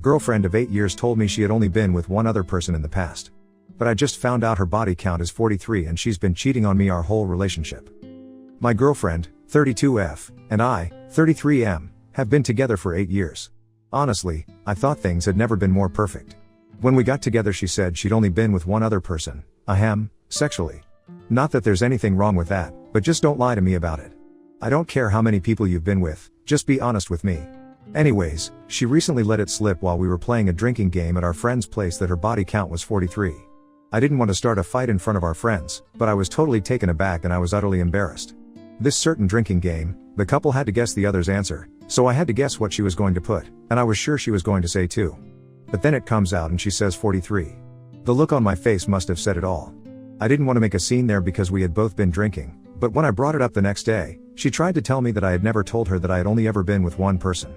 girlfriend of 8 years told me she had only been with one other person in the past. But I just found out her body count is 43 and she's been cheating on me our whole relationship. My girlfriend, 32F, and I, 33M, have been together for 8 years. Honestly, I thought things had never been more perfect. When we got together she said she'd only been with one other person, sexually. Not that there's anything wrong with that, but just don't lie to me about it. I don't care how many people you've been with, just be honest with me. Anyways, she recently let it slip while we were playing a drinking game at our friend's place that her body count was 43. I didn't want to start a fight in front of our friends, but I was totally taken aback and I was utterly embarrassed. This certain drinking game, the couple had to guess the other's answer, so I had to guess what she was going to put, and I was sure she was going to say 2. But then it comes out and she says 43. The look on my face must have said it all. I didn't want to make a scene there because we had both been drinking, but when I brought it up the next day, she tried to tell me that I had never told her that I had only ever been with one person.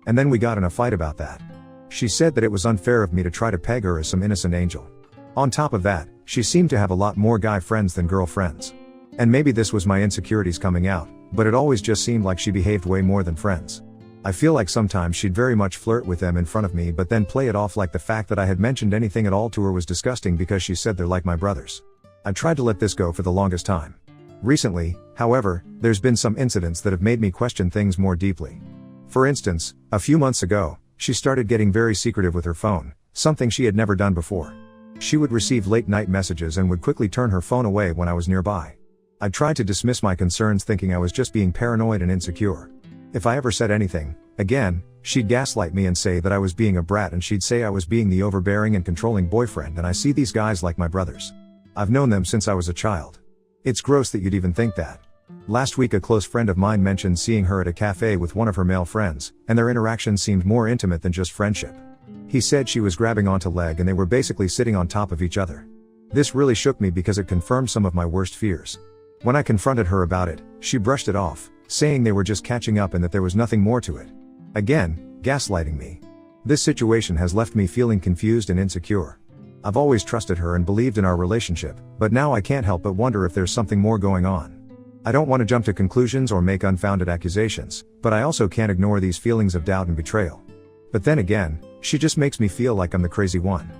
And then we got in a fight about that. She said that it was unfair of me to try to peg her as some innocent angel. On top of that, she seemed to have a lot more guy friends than girl friends. And maybe this was my insecurities coming out, but it always just seemed like she behaved way more than friends. I feel like sometimes she'd very much flirt with them in front of me but then play it off like the fact that I had mentioned anything at all to her was disgusting because she said they're like my brothers. I tried to let this go for the longest time. Recently, however, there's been some incidents that have made me question things more deeply. For instance, a few months ago, she started getting very secretive with her phone, something she had never done before. She would receive late night messages and would quickly turn her phone away when I was nearby. I tried to dismiss my concerns thinking I was just being paranoid and insecure. If I ever said anything, again, she'd gaslight me and say that I was being a brat and she'd say I was being the overbearing and controlling boyfriend and I see these guys like my brothers. I've known them since I was a child. It's gross that you'd even think that. Last week a close friend of mine mentioned seeing her at a cafe with one of her male friends, and their interaction seemed more intimate than just friendship. He said she was grabbing onto leg and they were basically sitting on top of each other. This really shook me because it confirmed some of my worst fears. When I confronted her about it, she brushed it off, saying they were just catching up and that there was nothing more to it. Again, gaslighting me. This situation has left me feeling confused and insecure. I've always trusted her and believed in our relationship, but now I can't help but wonder if there's something more going on. I don't want to jump to conclusions or make unfounded accusations, but I also can't ignore these feelings of doubt and betrayal. But then again, she just makes me feel like I'm the crazy one.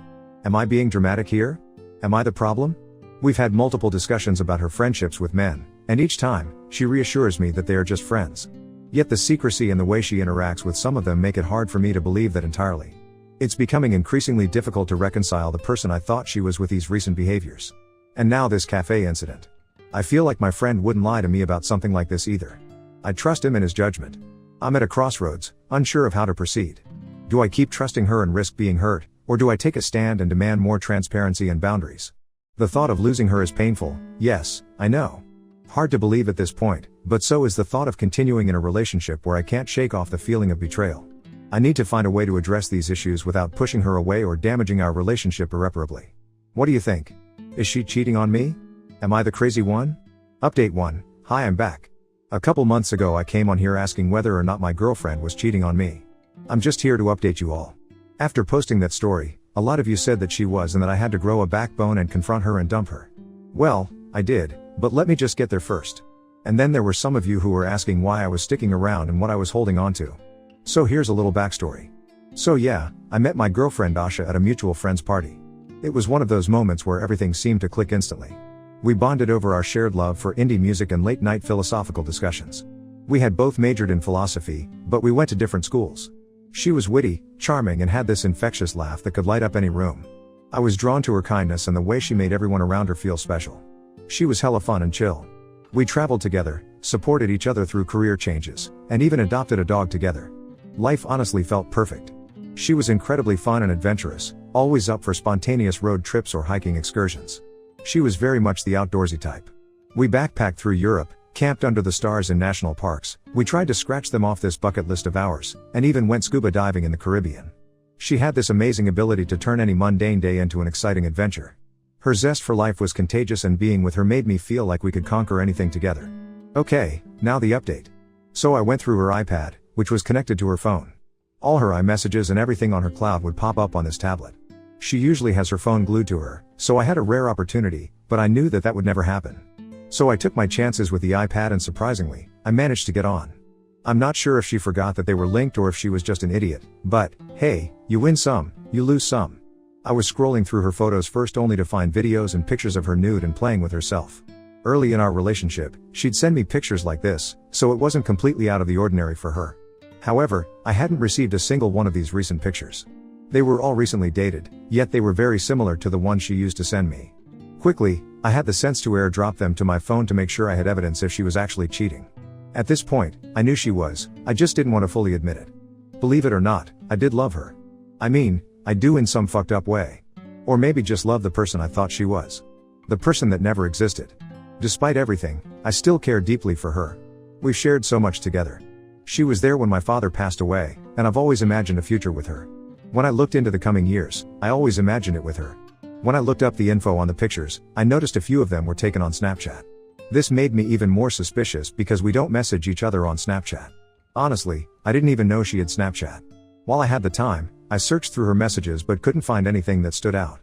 Am I being dramatic here? Am I the problem? We've had multiple discussions about her friendships with men, and each time, she reassures me that they are just friends. Yet the secrecy and the way she interacts with some of them make it hard for me to believe that entirely. It's becoming increasingly difficult to reconcile the person I thought she was with these recent behaviors. And now this cafe incident. I feel like my friend wouldn't lie to me about something like this either. I trust him in his judgment. I'm at a crossroads, unsure of how to proceed. Do I keep trusting her and risk being hurt, or do I take a stand and demand more transparency and boundaries? The thought of losing her is painful, yes, I know. Hard to believe at this point, but so is the thought of continuing in a relationship where I can't shake off the feeling of betrayal. I need to find a way to address these issues without pushing her away or damaging our relationship irreparably. What do you think? Is she cheating on me? Am I the crazy one? Update 1, hi, I'm back. A couple months ago I came on here asking whether or not my girlfriend was cheating on me. I'm just here to update you all. After posting that story, a lot of you said that she was and that I had to grow a backbone and confront her and dump her. Well, I did, but let me just get there first. And then there were some of you who were asking why I was sticking around and what I was holding on to. So here's a little backstory. So yeah, I met my girlfriend Asha at a mutual friend's party. It was one of those moments where everything seemed to click instantly. We bonded over our shared love for indie music and late-night philosophical discussions. We had both majored in philosophy, but we went to different schools. She was witty, charming and had this infectious laugh that could light up any room. I was drawn to her kindness and the way she made everyone around her feel special. She was hella fun and chill. We traveled together, supported each other through career changes, and even adopted a dog together. Life honestly felt perfect. She was incredibly fun and adventurous, always up for spontaneous road trips or hiking excursions. She was very much the outdoorsy type. We backpacked through Europe, camped under the stars in national parks, we tried to scratch them off this bucket list of ours, and even went scuba diving in the Caribbean. She had this amazing ability to turn any mundane day into an exciting adventure. Her zest for life was contagious and being with her made me feel like we could conquer anything together. Okay, now the update. So I went through her iPad, which was connected to her phone. All her iMessages and everything on her cloud would pop up on this tablet. She usually has her phone glued to her, so I had a rare opportunity, but I knew that that would never happen. So I took my chances with the iPad and surprisingly, I managed to get on. I'm not sure if she forgot that they were linked or if she was just an idiot, but, hey, you win some, you lose some. I was scrolling through her photos first only to find videos and pictures of her nude and playing with herself. Early in our relationship, she'd send me pictures like this, so it wasn't completely out of the ordinary for her. However, I hadn't received a single one of these recent pictures. They were all recently dated, yet they were very similar to the ones she used to send me. Quickly, I had the sense to airdrop them to my phone to make sure I had evidence if she was actually cheating. At this point, I knew she was, I just didn't want to fully admit it. Believe it or not, I did love her. I mean, I do in some fucked up way. Or maybe just love the person I thought she was. The person that never existed. Despite everything, I still care deeply for her. We've shared so much together. She was there when my father passed away, and I've always imagined a future with her. When I looked into the coming years, I always imagined it with her. When I looked up the info on the pictures, I noticed a few of them were taken on Snapchat. This made me even more suspicious because we don't message each other on Snapchat. Honestly, I didn't even know she had Snapchat. While I had the time, I searched through her messages but couldn't find anything that stood out.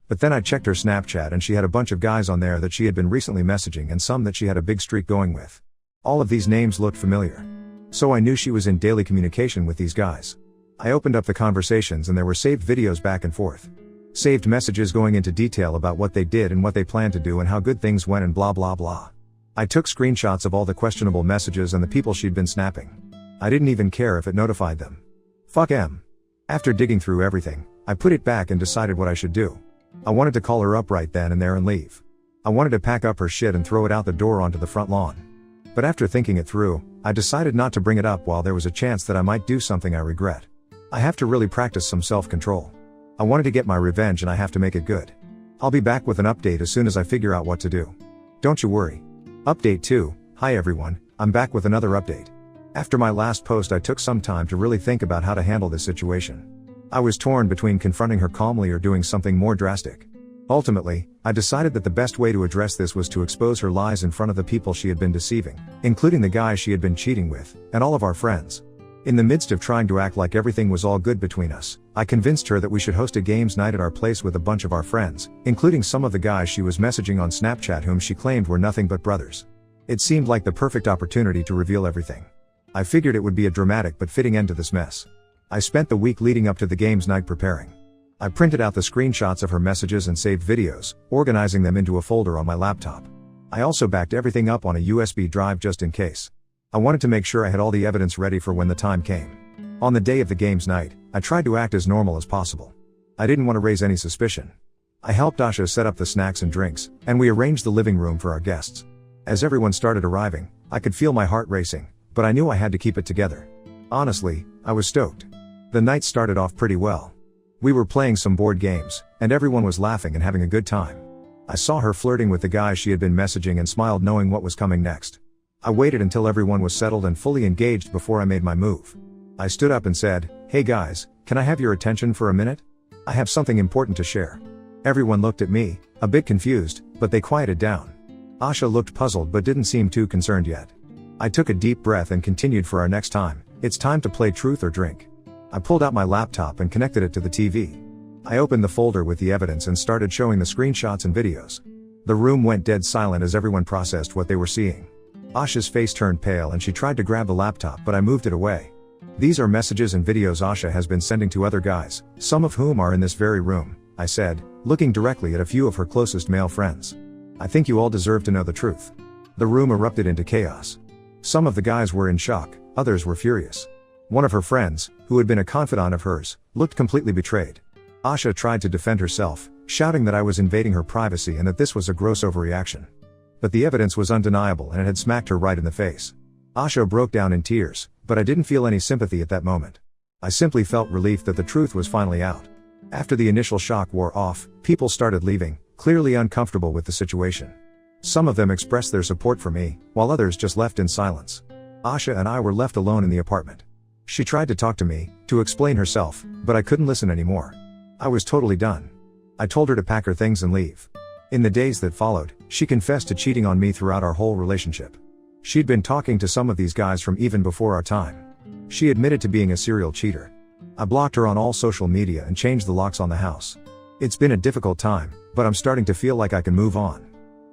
But then I checked her Snapchat and she had a bunch of guys on there that she had been recently messaging and some that she had a big streak going with. All of these names looked familiar. So I knew she was in daily communication with these guys. I opened up the conversations and there were saved videos back and forth. Saved messages going into detail about what they did and what they planned to do and how good things went and blah blah blah. I took screenshots of all the questionable messages and the people she'd been snapping. I didn't even care if it notified them. Fuck em. After digging through everything, I put it back and decided what I should do. I wanted to call her up right then and there and leave. I wanted to pack up her shit and throw it out the door onto the front lawn. But after thinking it through, I decided not to bring it up while there was a chance that I might do something I regret. I have to really practice some self-control. I wanted to get my revenge and I have to make it good. I'll be back with an update as soon as I figure out what to do. Don't you worry. Update 2, hi everyone, I'm back with another update. After my last post I took some time to really think about how to handle this situation. I was torn between confronting her calmly or doing something more drastic. Ultimately, I decided that the best way to address this was to expose her lies in front of the people she had been deceiving, including the guy she had been cheating with, and all of our friends. In the midst of trying to act like everything was all good between us, I convinced her that we should host a games night at our place with a bunch of our friends, including some of the guys she was messaging on Snapchat whom she claimed were nothing but brothers. It seemed like the perfect opportunity to reveal everything. I figured it would be a dramatic but fitting end to this mess. I spent the week leading up to the games night preparing. I printed out the screenshots of her messages and saved videos, organizing them into a folder on my laptop. I also backed everything up on a USB drive just in case. I wanted to make sure I had all the evidence ready for when the time came. On the day of the games night, I tried to act as normal as possible. I didn't want to raise any suspicion. I helped Asha set up the snacks and drinks, and we arranged the living room for our guests. As everyone started arriving, I could feel my heart racing, but I knew I had to keep it together. Honestly, I was stoked. The night started off pretty well. We were playing some board games, and everyone was laughing and having a good time. I saw her flirting with the guy she had been messaging and smiled knowing what was coming next. I waited until everyone was settled and fully engaged before I made my move. I stood up and said, "Hey guys, can I have your attention for a minute? I have something important to share." Everyone looked at me, a bit confused, but they quieted down. Asha looked puzzled but didn't seem too concerned yet. I took a deep breath and continued for our next time. It's time to play truth or drink. I pulled out my laptop and connected it to the TV. I opened the folder with the evidence and started showing the screenshots and videos. The room went dead silent as everyone processed what they were seeing. Asha's face turned pale and she tried to grab the laptop but I moved it away. "These are messages and videos Asha has been sending to other guys, some of whom are in this very room," I said, looking directly at a few of her closest male friends. "I think you all deserve to know the truth." The room erupted into chaos. Some of the guys were in shock, others were furious. One of her friends, who had been a confidant of hers, looked completely betrayed. Asha tried to defend herself, shouting that I was invading her privacy and that this was a gross overreaction. But the evidence was undeniable and it had smacked her right in the face. Asha broke down in tears, but I didn't feel any sympathy at that moment. I simply felt relief that the truth was finally out. After the initial shock wore off, people started leaving, clearly uncomfortable with the situation. Some of them expressed their support for me, while others just left in silence. Asha and I were left alone in the apartment. She tried to talk to me, to explain herself, but I couldn't listen anymore. I was totally done. I told her to pack her things and leave. In the days that followed, she confessed to cheating on me throughout our whole relationship. She'd been talking to some of these guys from even before our time. She admitted to being a serial cheater. I blocked her on all social media and changed the locks on the house. It's been a difficult time, but I'm starting to feel like I can move on.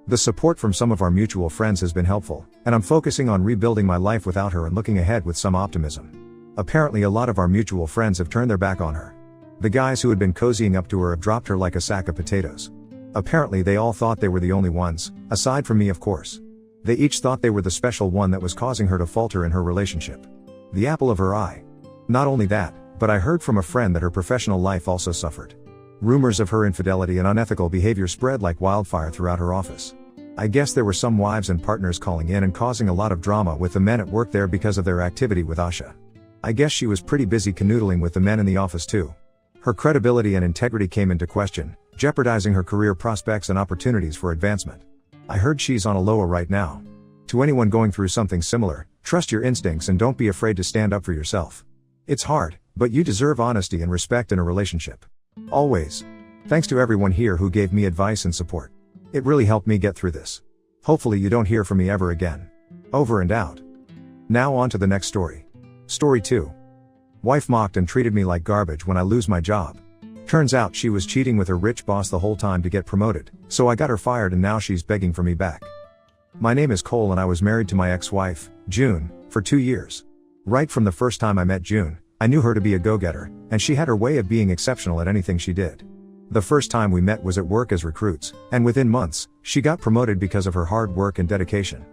The support from some of our mutual friends has been helpful, and I'm focusing on rebuilding my life without her and looking ahead with some optimism. Apparently a lot of our mutual friends have turned their back on her. The guys who had been cozying up to her have dropped her like a sack of potatoes. Apparently they all thought they were the only ones, aside from me of course. They each thought they were the special one that was causing her to falter in her relationship. The apple of her eye. Not only that, but I heard from a friend that her professional life also suffered. Rumors of her infidelity and unethical behavior spread like wildfire throughout her office. I guess there were some wives and partners calling in and causing a lot of drama with the men at work there because of their activity with Asha. I guess she was pretty busy canoodling with the men in the office too. Her credibility and integrity came into question, jeopardizing her career prospects and opportunities for advancement. I heard she's on a lower right now. To anyone going through something similar, trust your instincts and don't be afraid to stand up for yourself. It's hard, but you deserve honesty and respect in a relationship. Always. Thanks to everyone here who gave me advice and support. It really helped me get through this. Hopefully you don't hear from me ever again. Over and out. Now on to the next story. Story 2. Wife mocked and treated me like garbage when I lose my job. Turns out she was cheating with her rich boss the whole time to get promoted, so I got her fired and now she's begging for me back. My name is Cole and I was married to my ex-wife, June, for 2 years. Right from the first time I met June, I knew her to be a go-getter, and she had her way of being exceptional at anything she did. The first time we met was at work as recruits, and within months, she got promoted because of her hard work and dedication.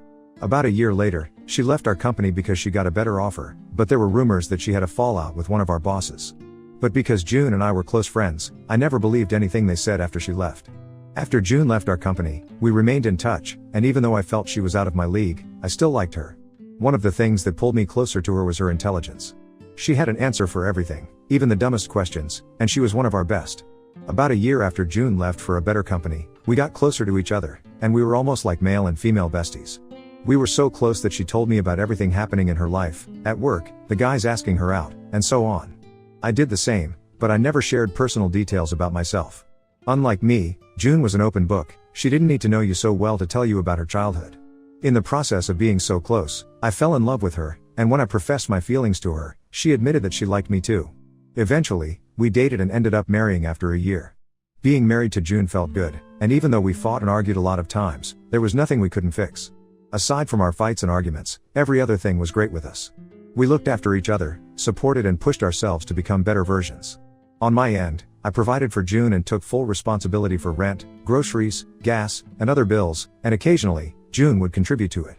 About a year later, she left our company because she got a better offer, but there were rumors that she had a fallout with one of our bosses. But because June and I were close friends, I never believed anything they said after she left. After June left our company, we remained in touch, and even though I felt she was out of my league, I still liked her. One of the things that pulled me closer to her was her intelligence. She had an answer for everything, even the dumbest questions, and she was one of our best. About a year after June left for a better company, we got closer to each other, and we were almost like male and female besties. We were so close that she told me about everything happening in her life, at work, the guys asking her out, and so on. I did the same, but I never shared personal details about myself. Unlike me, June was an open book. She didn't need to know you so well to tell you about her childhood. In the process of being so close, I fell in love with her, and when I professed my feelings to her, she admitted that she liked me too. Eventually, we dated and ended up marrying after a year. Being married to June felt good, and even though we fought and argued a lot of times, there was nothing we couldn't fix. Aside from our fights and arguments, every other thing was great with us. We looked after each other, supported and pushed ourselves to become better versions. On my end, I provided for June and took full responsibility for rent, groceries, gas, and other bills, and occasionally, June would contribute to it.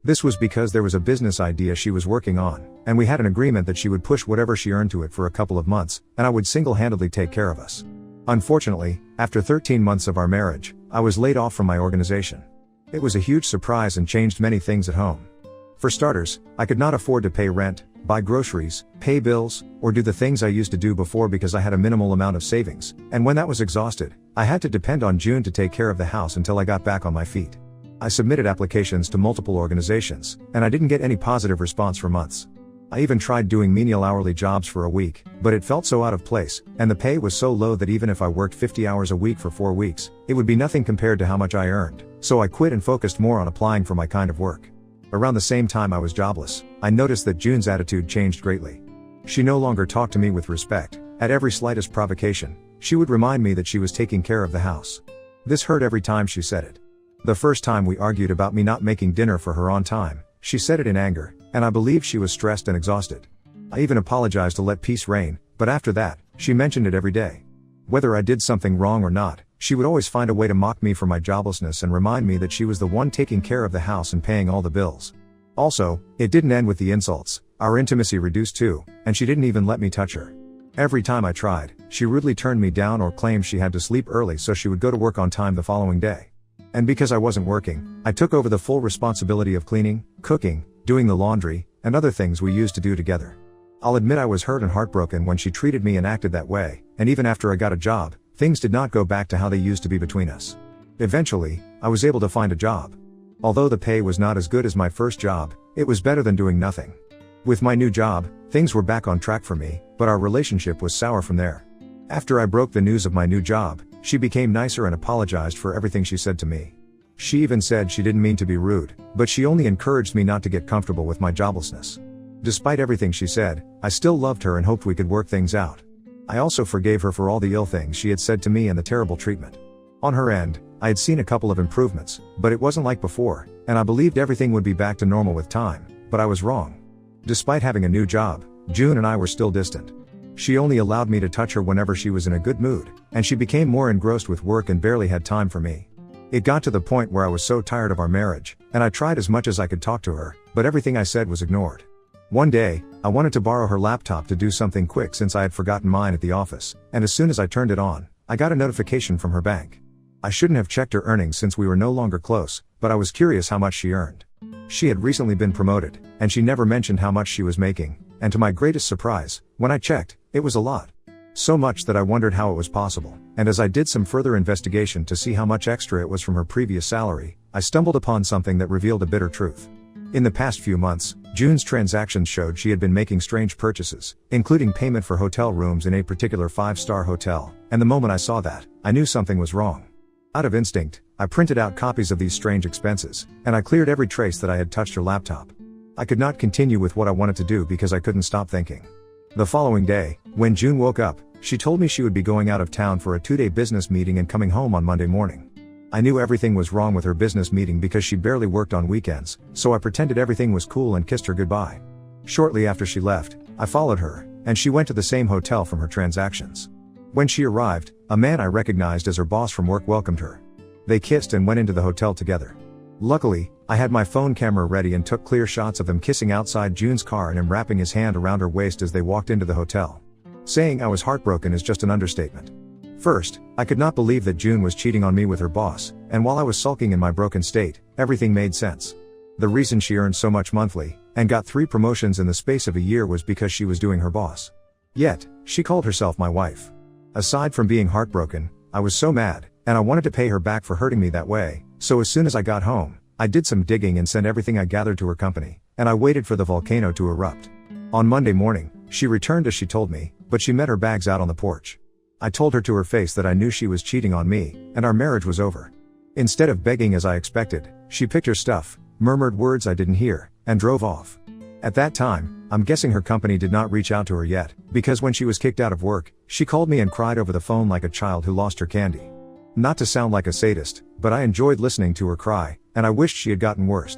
This was because there was a business idea she was working on, and we had an agreement that she would push whatever she earned to it for a couple of months, and I would single-handedly take care of us. Unfortunately, after 13 months of our marriage, I was laid off from my organization. It was a huge surprise and changed many things at home. For starters, I could not afford to pay rent, buy groceries, pay bills, or do the things I used to do before because I had a minimal amount of savings, and when that was exhausted, I had to depend on June to take care of the house until I got back on my feet. I submitted applications to multiple organizations, and I didn't get any positive response for months. I even tried doing menial hourly jobs for a week, but it felt so out of place, and the pay was so low that even if I worked 50 hours a week for 4 weeks, it would be nothing compared to how much I earned, so I quit and focused more on applying for my kind of work. Around the same time I was jobless, I noticed that June's attitude changed greatly. She no longer talked to me with respect. At every slightest provocation, she would remind me that she was taking care of the house. This hurt every time she said it. The first time we argued about me not making dinner for her on time, she said it in anger, and I believed she was stressed and exhausted. I even apologized to let peace reign, but after that, she mentioned it every day. Whether I did something wrong or not, she would always find a way to mock me for my joblessness and remind me that she was the one taking care of the house and paying all the bills. Also, it didn't end with the insults. Our intimacy reduced too, and she didn't even let me touch her. Every time I tried, she rudely turned me down or claimed she had to sleep early so she would go to work on time the following day. And because I wasn't working, I took over the full responsibility of cleaning, cooking, doing the laundry, and other things we used to do together. I'll admit I was hurt and heartbroken when she treated me and acted that way, and even after I got a job, things did not go back to how they used to be between us. Eventually, I was able to find a job. Although the pay was not as good as my first job, it was better than doing nothing. With my new job, things were back on track for me, but our relationship was sour from there. After I broke the news of my new job, she became nicer and apologized for everything she said to me. She even said she didn't mean to be rude, but she only encouraged me not to get comfortable with my joblessness. Despite everything she said, I still loved her and hoped we could work things out. I also forgave her for all the ill things she had said to me and the terrible treatment. On her end, I had seen a couple of improvements, but it wasn't like before, and I believed everything would be back to normal with time, but I was wrong. Despite having a new job, June and I were still distant. She only allowed me to touch her whenever she was in a good mood, and she became more engrossed with work and barely had time for me. It got to the point where I was so tired of our marriage, and I tried as much as I could talk to her, but everything I said was ignored. One day, I wanted to borrow her laptop to do something quick since I had forgotten mine at the office, and as soon as I turned it on, I got a notification from her bank. I shouldn't have checked her earnings since we were no longer close, but I was curious how much she earned. She had recently been promoted, and she never mentioned how much she was making, and to my greatest surprise, when I checked, it was a lot. So much that I wondered how it was possible, and as I did some further investigation to see how much extra it was from her previous salary, I stumbled upon something that revealed a bitter truth. In the past few months, June's transactions showed she had been making strange purchases, including payment for hotel rooms in a particular 5-star hotel, and the moment I saw that, I knew something was wrong. Out of instinct, I printed out copies of these strange expenses, and I cleared every trace that I had touched her laptop. I could not continue with what I wanted to do because I couldn't stop thinking. The following day, when June woke up, she told me she would be going out of town for a 2-day business meeting and coming home on Monday morning. I knew everything was wrong with her business meeting because she barely worked on weekends, so I pretended everything was cool and kissed her goodbye. Shortly after she left, I followed her, and she went to the same hotel from her transactions. When she arrived, a man I recognized as her boss from work welcomed her. They kissed and went into the hotel together. Luckily, I had my phone camera ready and took clear shots of them kissing outside June's car and him wrapping his hand around her waist as they walked into the hotel. Saying I was heartbroken is just an understatement. First, I could not believe that June was cheating on me with her boss, and while I was sulking in my broken state, everything made sense. The reason she earned so much monthly, and got 3 promotions in the space of a year was because she was doing her boss. Yet, she called herself my wife. Aside from being heartbroken, I was so mad, and I wanted to pay her back for hurting me that way, so as soon as I got home, I did some digging and sent everything I gathered to her company, and I waited for the volcano to erupt. On Monday morning, she returned as she told me, but she met her bags out on the porch. I told her to her face that I knew she was cheating on me, and our marriage was over. Instead of begging as I expected, she picked her stuff, murmured words I didn't hear, and drove off. At that time, I'm guessing her company did not reach out to her yet, because when she was kicked out of work, she called me and cried over the phone like a child who lost her candy. Not to sound like a sadist, but I enjoyed listening to her cry, and I wished she had gotten worse.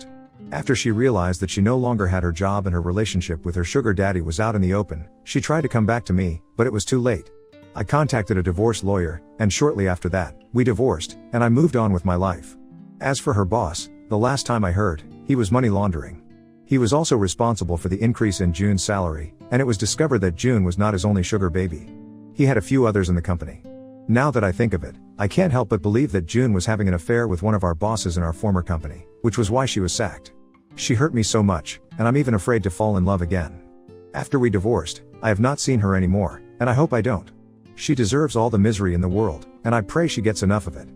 After she realized that she no longer had her job and her relationship with her sugar daddy was out in the open, she tried to come back to me, but it was too late. I contacted a divorce lawyer, and shortly after that, we divorced, and I moved on with my life. As for her boss, the last time I heard, he was money laundering. He was also responsible for the increase in June's salary, and it was discovered that June was not his only sugar baby. He had a few others in the company. Now that I think of it, I can't help but believe that June was having an affair with one of our bosses in our former company, which was why she was sacked. She hurt me so much, and I'm even afraid to fall in love again. After we divorced, I have not seen her anymore, and I hope I don't. She deserves all the misery in the world, and I pray she gets enough of it.